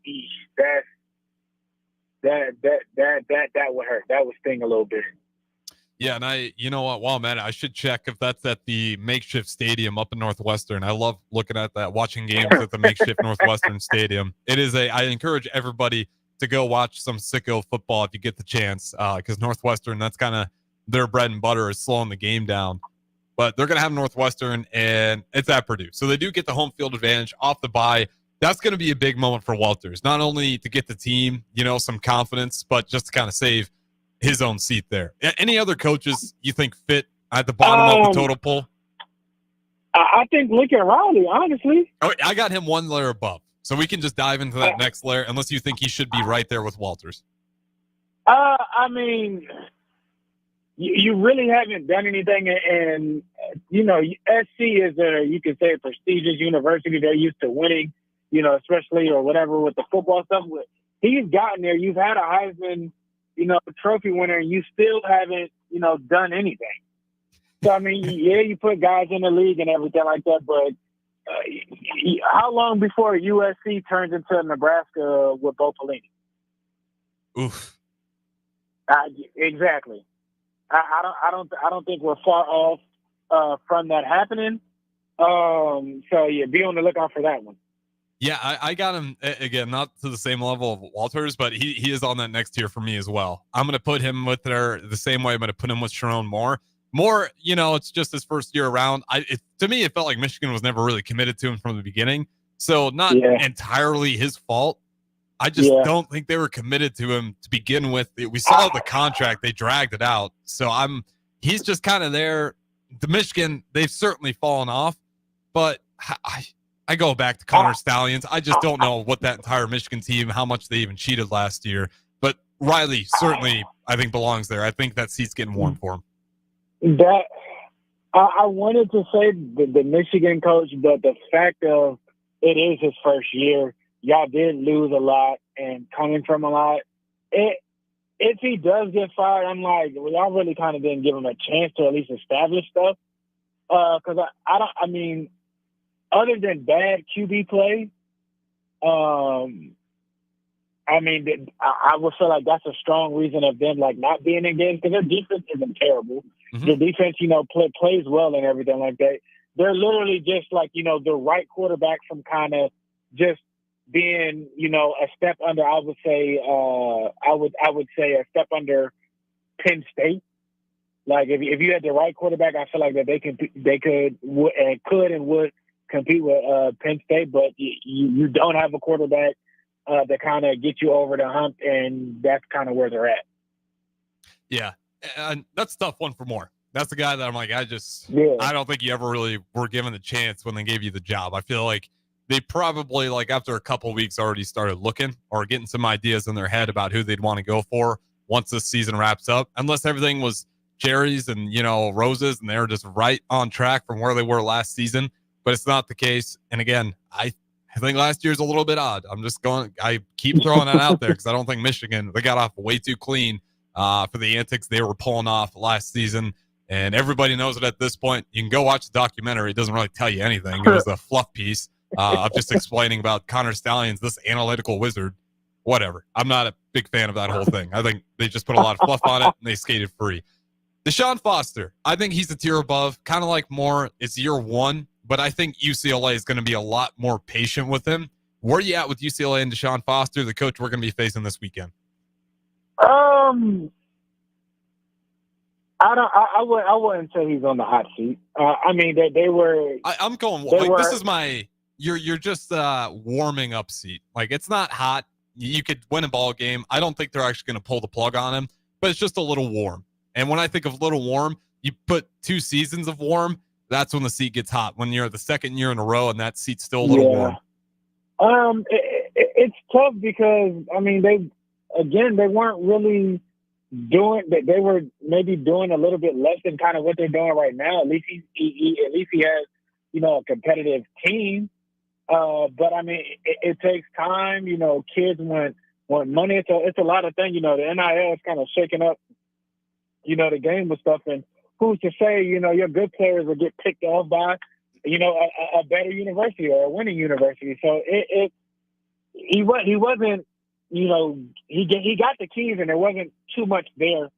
that would hurt. That would sting a little bit. Yeah, and you know what, while I'm at it, I should check if that's at the makeshift stadium up in Northwestern. I love looking at that, watching games at the makeshift Northwestern stadium. I encourage everybody to go watch some sicko football if you get the chance, because Northwestern, that's kind of their bread and butter, is slowing the game down. But they're going to have Northwestern, and it's at Purdue. So they do get the home field advantage off the bye. That's going to be a big moment for Walters, not only to get the team, some confidence, but just to kind of save his own seat there. Any other coaches you think fit at the bottom of the total poll? I think Lincoln Riley, honestly. Oh, I got him one layer above. So we can just dive into that next layer, unless you think he should be right there with Walters. I mean, you really haven't done anything. And, SC is you could say, a prestigious university. They're used to winning, especially or whatever with the football stuff. He's gotten there. You've had a Heisman trophy winner, and you still haven't, done anything. So, I mean, yeah, you put guys in the league and everything like that, but how long before USC turns into Nebraska with Bo Pelini? Oof. Exactly. I don't think we're far off from that happening. So yeah, be on the lookout for that one. Yeah, I got him, again, not to the same level of Walters, but he is on that next tier for me as well. I'm going to put him with the same way I'm going to put him with Sharon Moore. Moore, it's just his first year around. To me, it felt like Michigan was never really committed to him from the beginning. So not entirely his fault. I just don't think they were committed to him to begin with. We saw the contract. They dragged it out. So he's just kind of there. The Michigan, they've certainly fallen off, but I go back to Connor Stallions. I just don't know what that entire Michigan team, how much they even cheated last year. But Riley certainly, I think, belongs there. I think that seat's getting warm for him. I wanted to say the Michigan coach, but the fact of it is his first year, y'all did lose a lot and coming from a lot. If he does get fired, I'm like, well, y'all really kind of didn't give him a chance to at least establish stuff. Because I mean, other than bad QB play, I mean, I would feel like that's a strong reason of them like not being in games, because their defense isn't terrible. Mm-hmm. Their defense, plays well and everything like that. They're literally just like, the right quarterback from kind of just being, a step under. I would say a step under Penn State. Like if you had the right quarterback, I feel like that they could and would compete with Penn State, but you don't have a quarterback that kind of get you over the hump, and that's kind of where they're at. Yeah, and that's a tough one for Moore. That's the guy that I'm like, I don't think you ever really were given the chance when they gave you the job. I feel like they probably, like, after a couple of weeks already started looking or getting some ideas in their head about who they'd want to go for once this season wraps up, unless everything was cherries and, roses, and they're just right on track from where they were last season. But it's not the case. And again, I think last year's a little bit odd. I keep throwing that out there because I don't think Michigan, they got off way too clean for the antics they were pulling off last season. And everybody knows it at this point. You can go watch the documentary. It doesn't really tell you anything. It was a fluff piece of just explaining about Connor Stallions, this analytical wizard. Whatever. I'm not a big fan of that whole thing. I think they just put a lot of fluff on it and they skated free. Deshaun Foster, I think he's a tier above, kind of like Moore. It's year one, but I think UCLA is going to be a lot more patient with him. Where are you at with UCLA and Deshaun Foster, the coach we're going to be facing this weekend? I wouldn't say he's on the hot seat. I mean, they were. I'm going. Like, this is my. You're just warming up seat. Like, it's not hot. You could win a ball game. I don't think they're actually going to pull the plug on him, but it's just a little warm. And when I think of little warm, you put 2 seasons of warm. That's when the seat gets hot. When you're the second year in a row and that seat's still a little warm. It's tough because I mean they weren't really doing that. They were maybe doing a little bit less than kind of what they're doing right now. At least he has a competitive team. But I mean it takes time. Kids want money. It's a lot of things. The NIL is kind of shaking up the game with stuff, and who's to say your good players will get picked off by a better university or a winning university. So he wasn't he got the keys and there wasn't too much there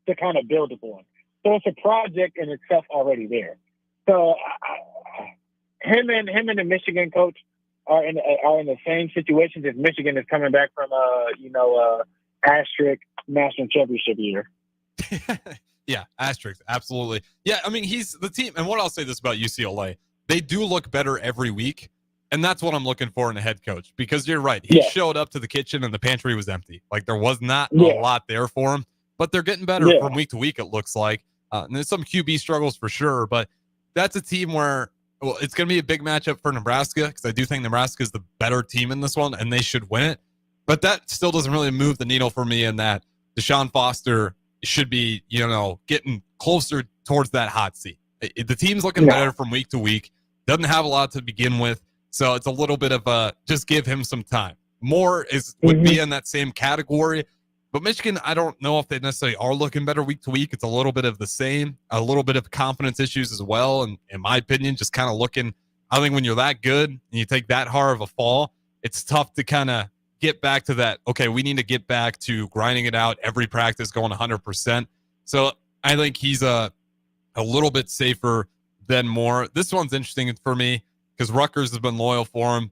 to kind of build upon. So it's a project in itself already there. So him and the Michigan coach are in the same situations as Michigan is coming back from asterisk national championship year. Yeah, asterisk, absolutely. Yeah, I mean, he's the team. And what I'll say this about UCLA, they do look better every week. And that's what I'm looking for in a head coach, because you're right. He showed up to the kitchen and the pantry was empty. Like, there was not a lot there for him, but they're getting better from week to week, it looks like. And there's some QB struggles for sure, but that's a team where, well, it's going to be a big matchup for Nebraska, because I do think Nebraska is the better team in this one and they should win it. But that still doesn't really move the needle for me in that Deshaun Foster should be, getting closer towards that hot seat. The team's looking better from week to week. Doesn't have a lot to begin with. So it's a little bit of a just give him some time. Moore would be in that same category. But Michigan, I don't know if they necessarily are looking better week to week. It's a little bit of the same, a little bit of confidence issues as well. And in my opinion, just kind of looking, I think when you're that good and you take that hard of a fall, it's tough to kind of get back to that. Okay, we need to get back to grinding it out every practice, going 100%. So I think he's a little bit safer than Moore. This one's interesting for me because Rutgers has been loyal for him.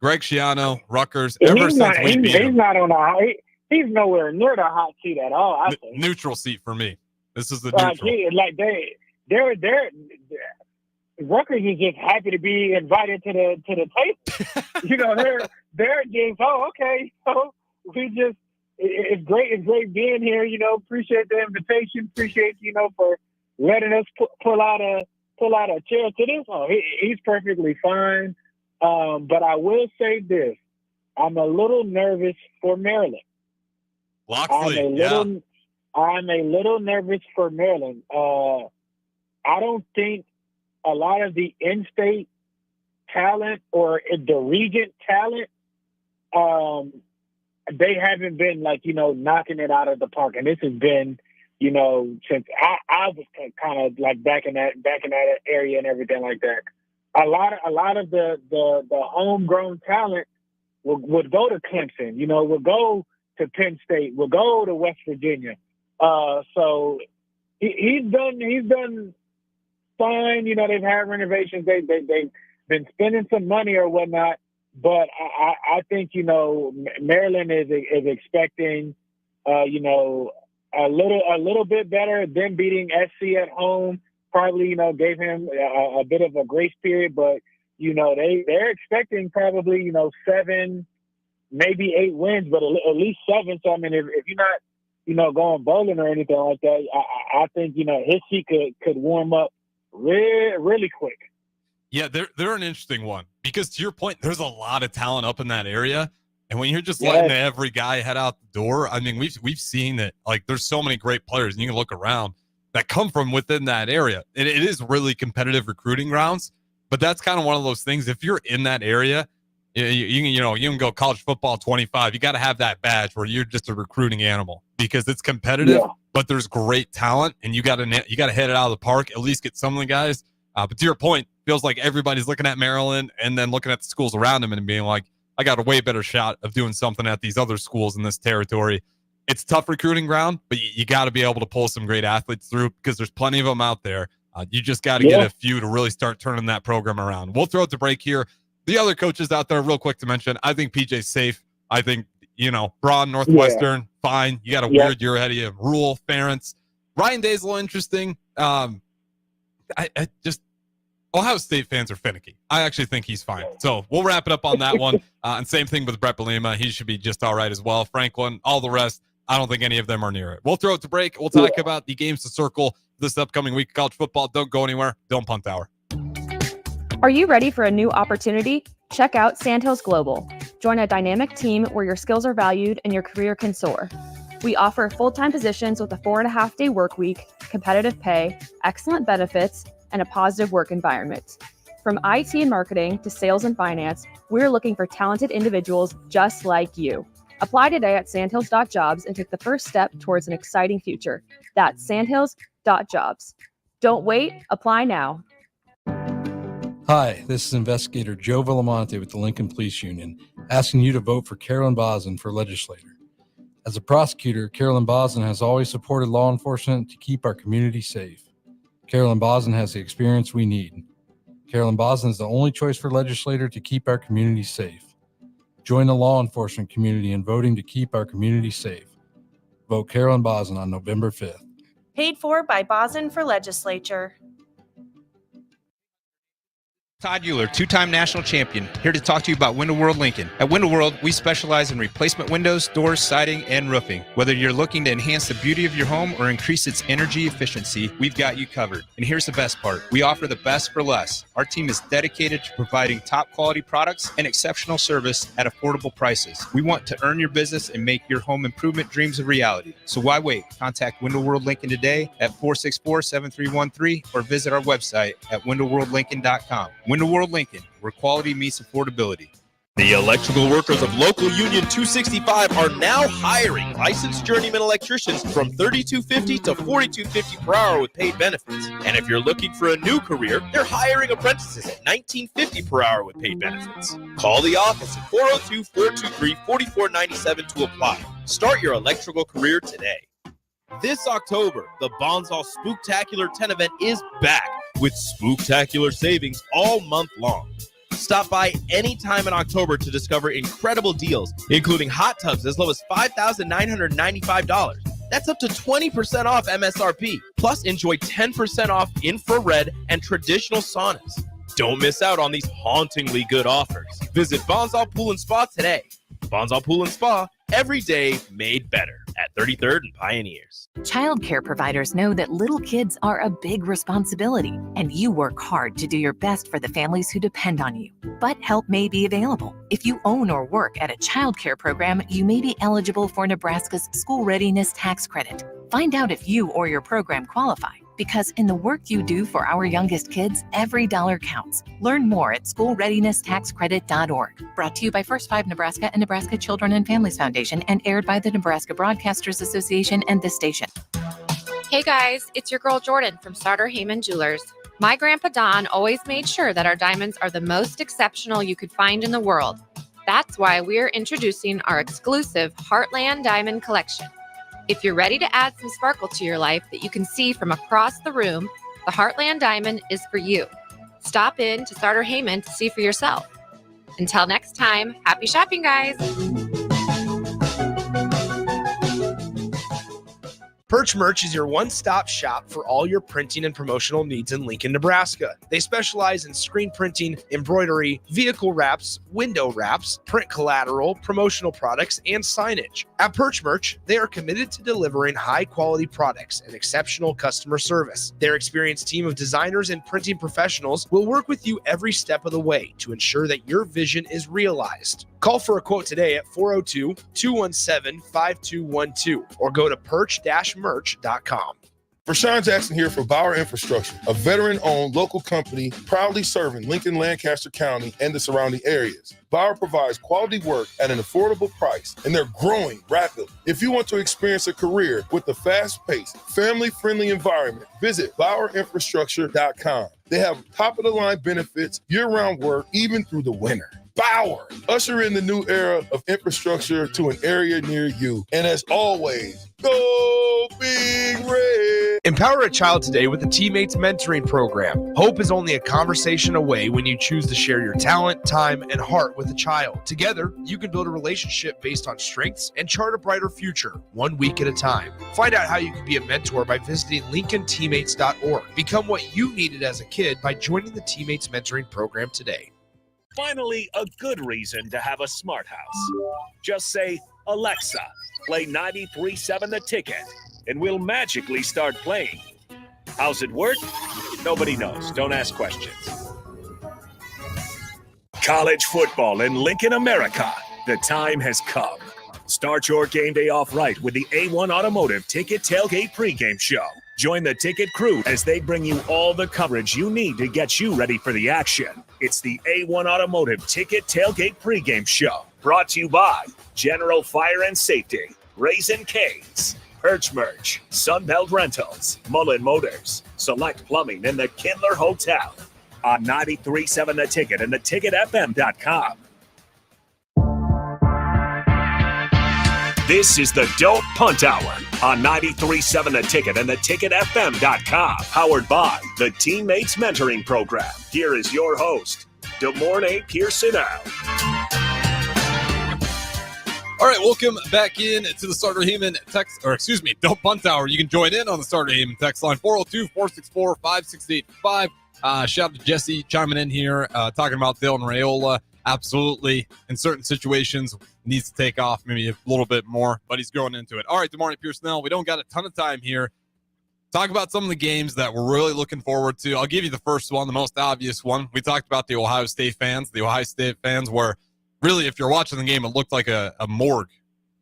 Greg Schiano, Rutgers, ever since we beat him. He's not on he's nowhere near the hot seat at all, I think. Neutral seat for me. This is the neutral. Rutgers is just happy to be invited to the table. They're just, okay. So it's great being here. Appreciate the invitation. Appreciate for letting us pull out a chair to this. He's perfectly fine. But I will say this: I'm a little nervous for Maryland. Loxley, I'm a little nervous for Maryland. I don't think a lot of the in-state talent or the Regent talent, they haven't been knocking it out of the park. And this has been, since I was kind of like back in that area and everything like that. A lot of the homegrown talent would go to Clemson, would go to Penn State, would go to West Virginia. So he's done fine. They've had renovations. They've been spending some money or whatnot. But I think Maryland is expecting a little bit better. Them beating SC at home probably gave him a bit of a grace period. But they're expecting probably 7, maybe 8 wins, but at least 7. So I mean, if you're not going bowling or anything like that, I think his seat could warm up really quick. Yeah, they're an interesting one because to your point, there's a lot of talent up in that area, and when you're just letting every guy head out the door, I mean, we've seen that there's so many great players, and you can look around that come from within that area. It is really competitive recruiting grounds, but that's kind of one of those things. If you're in that area, you can go college football 25. You got to have that badge where you're just a recruiting animal because it's competitive, but there's great talent, and you got to hit it out of the park. At least get some of the guys. But to your point, feels like everybody's looking at Maryland and then looking at the schools around them and being like, I got a way better shot of doing something at these other schools in this territory. It's tough recruiting ground, but you got to be able to pull some great athletes through because there's plenty of them out there. You just got to get a few to really start turning that program around. We'll throw it to break here. The other coaches out there, real quick to mention, I think PJ's safe. I think, Braun, Northwestern, fine. You got a weird year ahead of you. Rule, Ferentz. Ryan Day's a little interesting. Ohio State fans are finicky. I actually think he's fine. So we'll wrap it up on that one. And same thing with Brett Bielema. He should be just all right as well. Franklin, all the rest, I don't think any of them are near it. We'll throw it to break. We'll talk about the games to circle this upcoming week of college football. Don't go anywhere. Don't punt hour. Are you ready for a new opportunity? Check out Sandhills Global. Join a dynamic team where your skills are valued and your career can soar. We offer full-time positions with a 4.5-day work week, competitive pay, excellent benefits, and a positive work environment. From IT and marketing to sales and finance, we're looking for talented individuals just like you. Apply today at sandhills.jobs and take the first step towards an exciting future. That's sandhills.jobs. Don't wait, apply now. Hi, this is Investigator Joe Villamonte with the Lincoln Police Union, asking you to vote for Carolyn Bosin for legislator. As a prosecutor, Carolyn Bosin has always supported law enforcement to keep our community safe. Carolyn Bosin has the experience we need. Carolyn Bosin is the only choice for legislator to keep our community safe. Join the law enforcement community in voting to keep our community safe. Vote Carolyn Bosin on November 5th. Paid for by Bosin for Legislature. Todd Euler, two-time national champion, here to talk to you about Window World Lincoln. At Window World, we specialize in replacement windows, doors, siding, and roofing. Whether you're looking to enhance the beauty of your home or increase its energy efficiency, we've got you covered. And here's the best part. We offer the best for less. Our team is dedicated to providing top-quality products and exceptional service at affordable prices. We want to earn your business and make your home improvement dreams a reality. So why wait? Contact Window World Lincoln today at 464-7313 or visit our website at windowworldlincoln.com. Window World Lincoln, where quality meets affordability. The electrical workers of Local Union 265 are now hiring licensed journeyman electricians from $32.50 to $42.50 per hour with paid benefits. And if you're looking for a new career, they're hiring apprentices at $19.50 per hour with paid benefits. Call the office at 402-423-4497 to apply. Start your electrical career today. This October, the Bonsall Spooktacular 10 event is back with spooktacular savings all month long. Stop by anytime in October to discover incredible deals, including hot tubs as low as $5,995. That's up to 20% off MSRP. Plus, enjoy 10% off infrared and traditional saunas. Don't miss out on these hauntingly good offers. Visit Bonsall Pool and Spa today. Bonsall Pool and Spa, every day made better at 33rd and Pioneers. Child care providers know that little kids are a big responsibility, and you work hard to do your best for the families who depend on you. But help may be available. If you own or work at a child care program, you may be eligible for Nebraska's School Readiness Tax Credit. Find out if you or your program qualify, because in the work you do for our youngest kids, every dollar counts. Learn more at schoolreadiness.taxcredit.org. Brought to you by First 5 Nebraska and Nebraska Children and Families Foundation, and aired by the Nebraska Broadcasters Association and this station. Hey guys, it's your girl Jordan from Starter Heyman Jewelers. My grandpa Don always made sure that our diamonds are the most exceptional you could find in the world. That's why we're introducing our exclusive Heartland Diamond Collection. If you're ready to add some sparkle to your life that you can see from across the room, the Heartland Diamond is for you. Stop in to Starter Heyman to see for yourself. Until next time, happy shopping, guys. Perch Merch is your one-stop shop for all your printing and promotional needs in Lincoln, Nebraska. They specialize in screen printing, embroidery, vehicle wraps, window wraps, print collateral, promotional products, and signage. At Perch Merch, they are committed to delivering high-quality products and exceptional customer service. Their experienced team of designers and printing professionals will work with you every step of the way to ensure that your vision is realized. Call for a quote today at 402-217-5212 or go to perch-merch.com. Rashawn Jackson here for Bauer Infrastructure, a veteran-owned local company proudly serving Lincoln, Lancaster County, and the surrounding areas. Bauer provides quality work at an affordable price, and they're growing rapidly. If you want to experience a career with a fast-paced, family-friendly environment, visit BauerInfrastructure.com. They have top-of-the-line benefits, year-round work, even through the winter. Bauer, usher in the new era of infrastructure to an area near you. And as always, go Big Red. Empower a child today with the Teammates Mentoring Program. Hope is only a conversation away when you choose to share your talent, time, and heart with a child. Together, you can build a relationship based on strengths and chart a brighter future, 1 week at a time. Find out how you can be a mentor by visiting LincolnTeammates.org. Become what you needed as a kid by joining the Teammates Mentoring Program today. Finally, a good reason to have a smart house. Just say, Alexa, play 93.7 The Ticket, and we'll magically start playing. How's it work? Nobody knows. Don't ask questions. College football in Lincoln, America. The time has come. Start your game day off right with the A1 Automotive Ticket Tailgate pregame show. Join the Ticket crew as they bring you all the coverage you need to get you ready for the action. It's the A1 Automotive Ticket Tailgate pregame show. Brought to you by General Fire and Safety, Raisin Canes, Perch Merch, Sunbelt Rentals, Mullen Motors, Select Plumbing, and the Kindler Hotel. On 93.7 The Ticket and theticketfm.com. This is the Don't Punt Hour on 93.7 The Ticket and theticketfm.com. Powered by the Teammates Mentoring Program. Here is your host, DeMornay Pierson-El. All right, welcome back in to the Starter Heyman Don't Punt Hour. You can join in on the Starter Heyman text line, 402-464-5685. Shout out to Jesse chiming in here, talking about Dylan Raiola. Absolutely, in certain situations, needs to take off maybe a little bit more, but he's growing into it. All right, DeMornay Pierson-El, we don't got a ton of time here. Talk about some of the games that we're really looking forward to. I'll give you the first one, the most obvious one. We talked about the Ohio State fans. The Ohio State fans were really, if you're watching the game, it looked like a morgue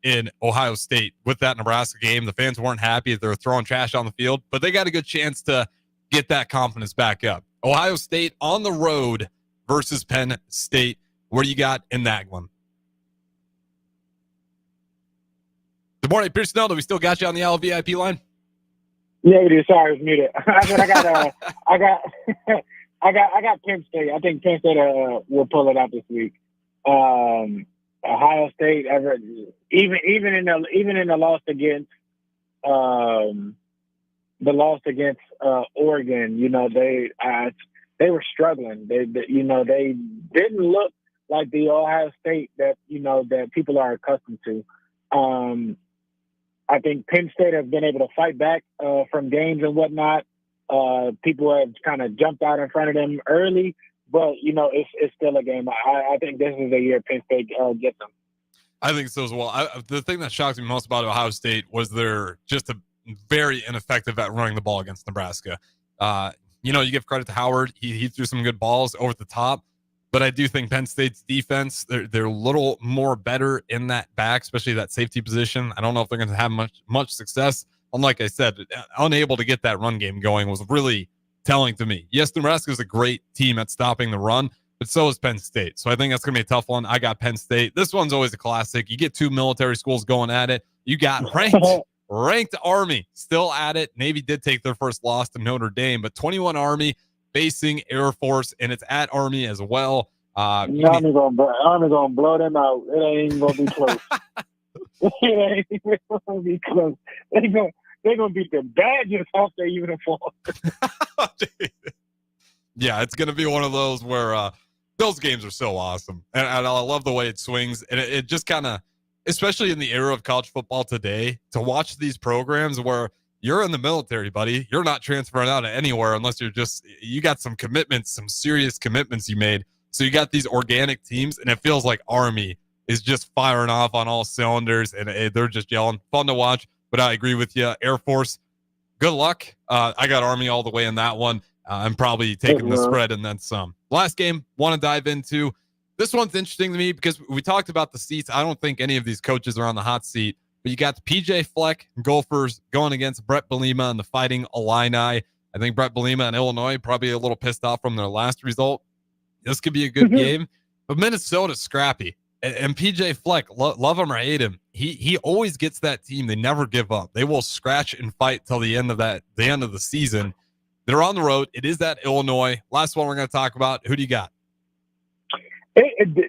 in Ohio State with that Nebraska game. The fans weren't happy. They were throwing trash on the field, but they got a good chance to get that confidence back up. Ohio State on the road versus Penn State. What do you got in that one? Good morning, Pierson-El. Do we still got you on the LVIP line? Yeah, we do. Sorry, I was muted. I got Penn State. I think Penn State will pull it out this week. Ohio State, even in the loss against Oregon, they were struggling. They didn't look like the Ohio State that people are accustomed to. I think Penn State has been able to fight back from games and whatnot. People have kind of jumped out in front of them early, but it's still a game. I think this is the year Penn State gets them. I think so as well. The thing that shocked me most about Ohio State was they're just very ineffective at running the ball against Nebraska. You give credit to Howard. He threw some good balls over the top, but I do think Penn State's defense, they're a little more better in that back, especially that safety position. I don't know if they're going to have much success. And like I said, unable to get that run game going was really telling to me. Yes, Nebraska is a great team at stopping the run, but so is Penn State. So I think that's going to be a tough one. I got Penn State. This one's always a classic. You get two military schools going at it. You got ranked Army still at it. Navy did take their first loss to Notre Dame, but 21 Army facing Air Force, and it's at Army as well. Army gonna blow them out. It ain't even gonna be close. It ain't even gonna be close. They're gonna beat the Badgers off their uniform. Yeah, it's gonna be one of those where those games are so awesome, and I love the way it swings, and it just kind of, especially in the era of college football today, to watch these programs where you're in the military, buddy. You're not transferring out of anywhere unless you got some commitments, some serious commitments you made. So you got these organic teams, and it feels like Army is just firing off on all cylinders, and they're just yelling. Fun to watch, but I agree with you. Air Force, good luck. I got Army all the way in that one. I'm probably taking the spread and then some. Last game, want to dive into. This one's interesting to me because we talked about the seats. I don't think any of these coaches are on the hot seat. But you got the PJ Fleck Gophers going against Brett Bielema and the Fighting Illini. I think Brett Bielema and Illinois probably a little pissed off from their last result. This could be a good game. But Minnesota's scrappy. And PJ Fleck, love him or hate him, he always gets that team. They never give up. They will scratch and fight till the end of the season. They're on the road. It is at Illinois. Last one we're going to talk about. Who do you got?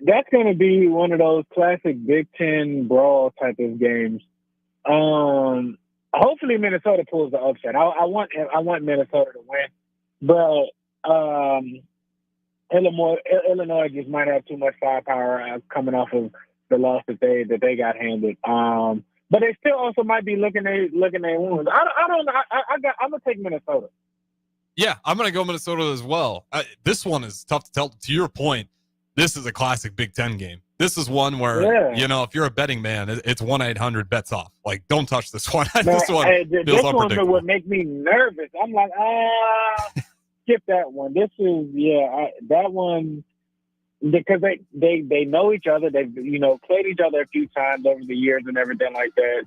That's going to be one of those classic Big Ten brawl type of games. Hopefully Minnesota pulls the upset. I want Minnesota to win, but Illinois just might have too much firepower coming off of the loss that they got handed. But they still also might be looking at wounds. I don't know. I'm gonna take Minnesota. Yeah, I'm gonna go Minnesota as well. This one is tough to tell. To your point, this is a classic Big Ten game. This is one where, if you're a betting man, it's 1-800-bets off. Like, don't touch this one. This one feels unpredictable. This one would make me nervous. I'm like, skip that one. This is, that one, because they know each other. They've, played each other a few times over the years and everything like that.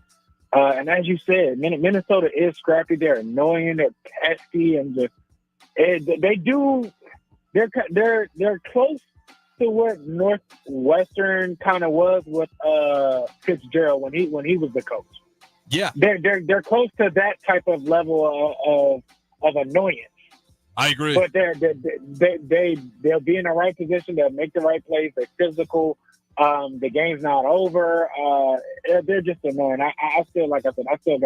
And as you said, Minnesota is scrappy. They're annoying. They're pesky, and they're close to what Northwestern kind of was with Fitzgerald when he was the coach. Yeah, they're close to that type of level of annoyance. I agree. But they'll be in the right position. They'll make the right plays. They're physical. The game's not over. They're just annoying. I still, like I said,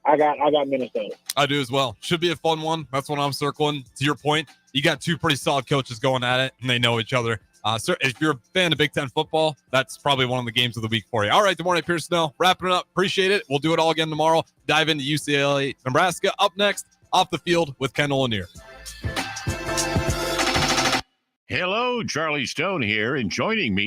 I got Minnesota. I do as well. Should be a fun one. That's what I'm circling. To your point, you got two pretty solid coaches going at it, and they know each other. So if you're a fan of Big Ten football, that's probably one of the games of the week for you. All right, good morning, Pierson-El. Wrapping it up. Appreciate it. We'll do it all again tomorrow. Dive into UCLA, Nebraska. Up next, Off the Field with Kendall Lanier. Hello, Charlie Stone here, and joining me